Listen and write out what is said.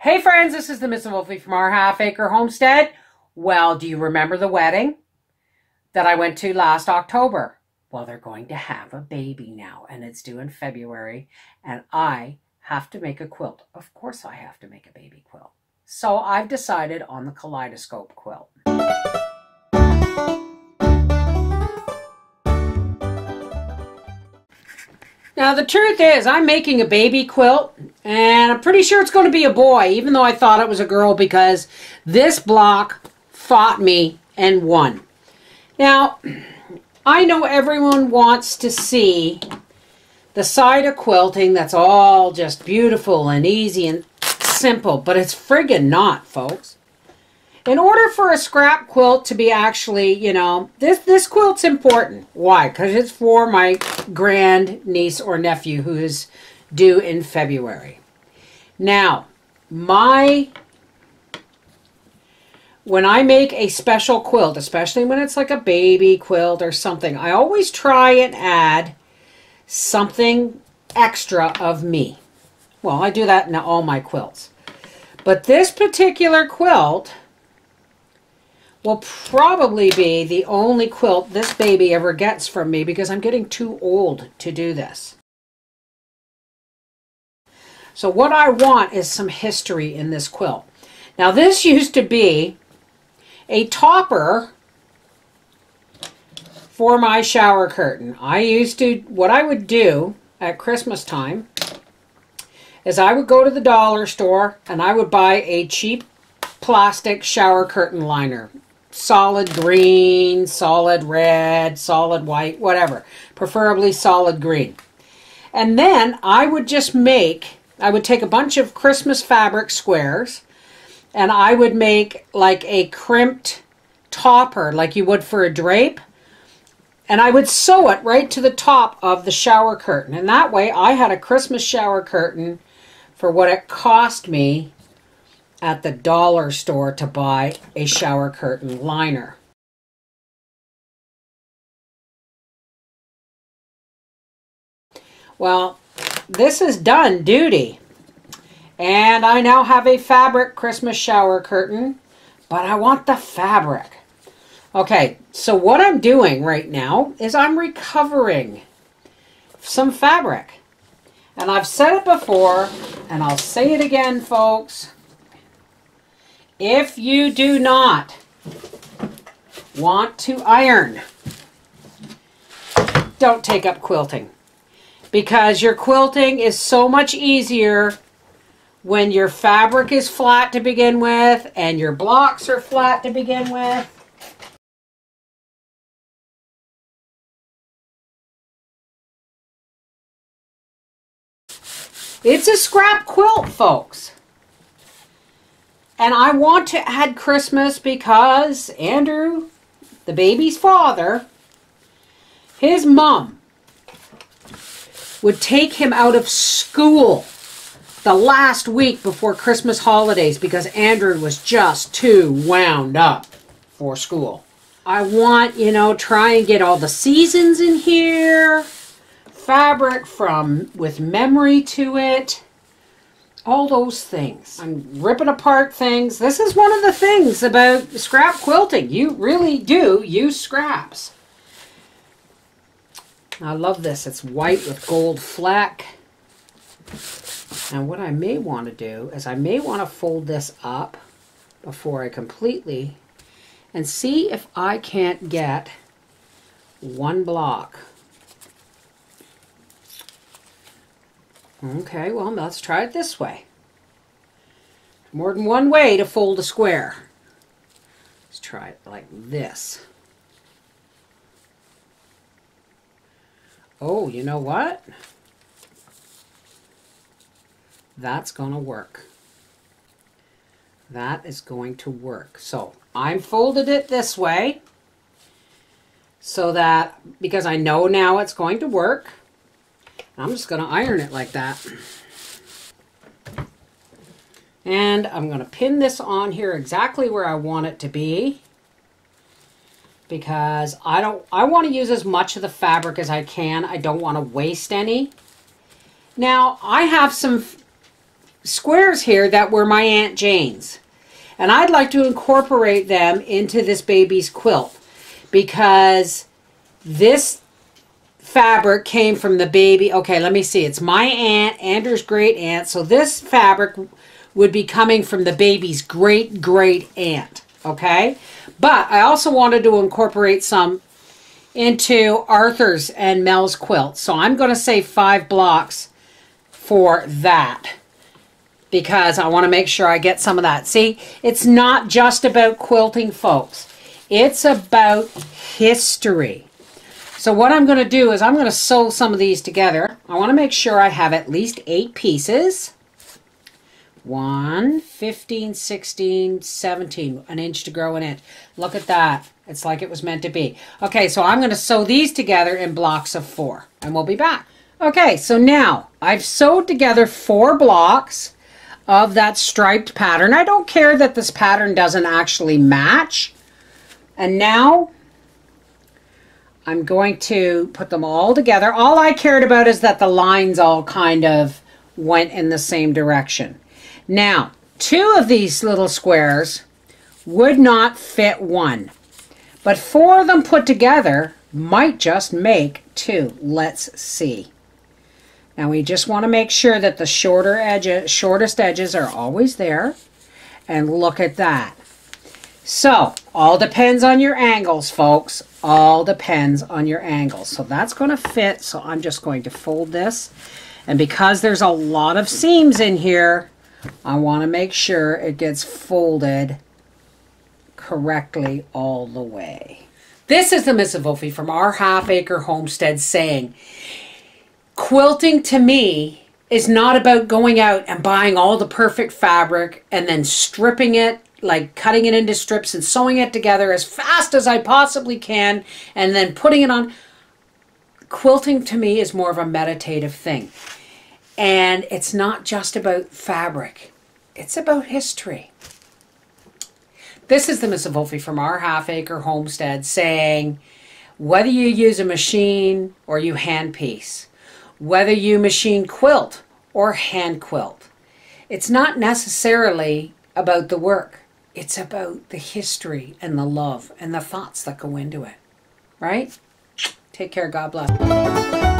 Hey friends, this is the Miss Wolfie from our Half Acre Homestead. Well, do you remember the wedding that I went to last October? Well, they're going to have a baby now, and it's due in February, and I have to make a quilt. Of course I have to make a baby quilt. So I've decided on the kaleidoscope quilt. Now, the truth is, I'm making a baby quilt, and I'm pretty sure it's going to be a boy, even though I thought it was a girl, because this block fought me and won. Now, I know everyone wants to see the side of quilting that's all just beautiful and easy and simple, but it's friggin' not, folks. In order for a scrap quilt to be actually, you know, this quilt's important. Why? Because it's for my grand niece or nephew who is due in February. Now, when I make a special quilt, especially when it's like a baby quilt or something, I always try and add something extra of me. Well, I do that in all my quilts. But this particular quilt will probably be the only quilt this baby ever gets from me because I'm getting too old to do this. So what I want is some history in this quilt. Now this used to be a topper for my shower curtain. What I would do at Christmas time is I would go to the dollar store and I would buy a cheap plastic shower curtain liner. Solid green, solid red, solid white, whatever. Preferably solid green. And then I would take a bunch of Christmas fabric squares and I would make like a crimped topper like you would for a drape. And I would sew it right to the top of the shower curtain. And that way I had a Christmas shower curtain for what it cost me at the dollar store to buy a shower curtain liner. Well, this has done duty. And I now have a fabric Christmas shower curtain, but I want the fabric. Okay, so what I'm doing right now is I'm recovering some fabric. And I've said it before, and I'll say it again, folks. If you do not want to iron, don't take up quilting. Because your quilting is so much easier when your fabric is flat to begin with and your blocks are flat to begin with. It's a scrap quilt, folks. And I want to add Christmas because Andrew, the baby's father, his mom would take him out of school the last week before Christmas holidays because Andrew was just too wound up for school. I want, try and get all the seasons in here, fabric with memory to it. All those things. I'm ripping apart things. This is one of the things about scrap quilting. You really do use scraps. I love this. It's white with gold fleck. And what I may want to do is I may want to fold this up before I completely and see if I can't get one block. Okay, well, let's try it this way. More than one way to fold a square. Let's try it like this. Oh, you know what? That's going to work. That is going to work. So, I folded it this way so that, because I know now it's going to work, I'm just going to iron it like that. And I'm going to pin this on here exactly where I want it to be because I want to use as much of the fabric as I can. I don't want to waste any. Now, I have some squares here that were my Aunt Jane's. And I'd like to incorporate them into this baby's quilt because this fabric came from the baby. Okay, let me see. It's my aunt, Andrew's great aunt. So this fabric would be coming from the baby's great great aunt. Okay, but I also wanted to incorporate some into Arthur's and Mel's quilt. So I'm going to say 5 blocks for that because I want to make sure I get some of that. See, it's not just about quilting, folks. It's about history. So what I'm going to do is I'm going to sew some of these together. I want to make sure I have at least 8 pieces. 1, 15, 16, 17. An inch to grow an inch. Look at that. It's like it was meant to be. Okay, so I'm going to sew these together in blocks of 4. And we'll be back. Okay, so now I've sewed together 4 blocks of that striped pattern. I don't care that this pattern doesn't actually match. And now I'm going to put them all together. All I cared about is that the lines all kind of went in the same direction. Now, 2 of these little squares would not fit 1, but 4 of them put together might just make 2. Let's see. Now we just want to make sure that the shortest edges are always there. And look at that. So, all depends on your angles, folks. All depends on your angles. So that's going to fit. So I'm just going to fold this. And because there's a lot of seams in here, I want to make sure it gets folded correctly all the way. This is the Mrs. Wolfie from our half-acre homestead saying, quilting to me is not about going out and buying all the perfect fabric and then stripping it, like cutting it into strips and sewing it together as fast as I possibly can and then putting it on. Quilting to me is more of a meditative thing. And it's not just about fabric. It's about history. This is the Mrs. Wolfie from our half-acre homestead saying, whether you use a machine or you hand piece, whether you machine quilt or hand quilt, it's not necessarily about the work. It's about the history and the love and the thoughts that go into it. Right? Take care. God bless.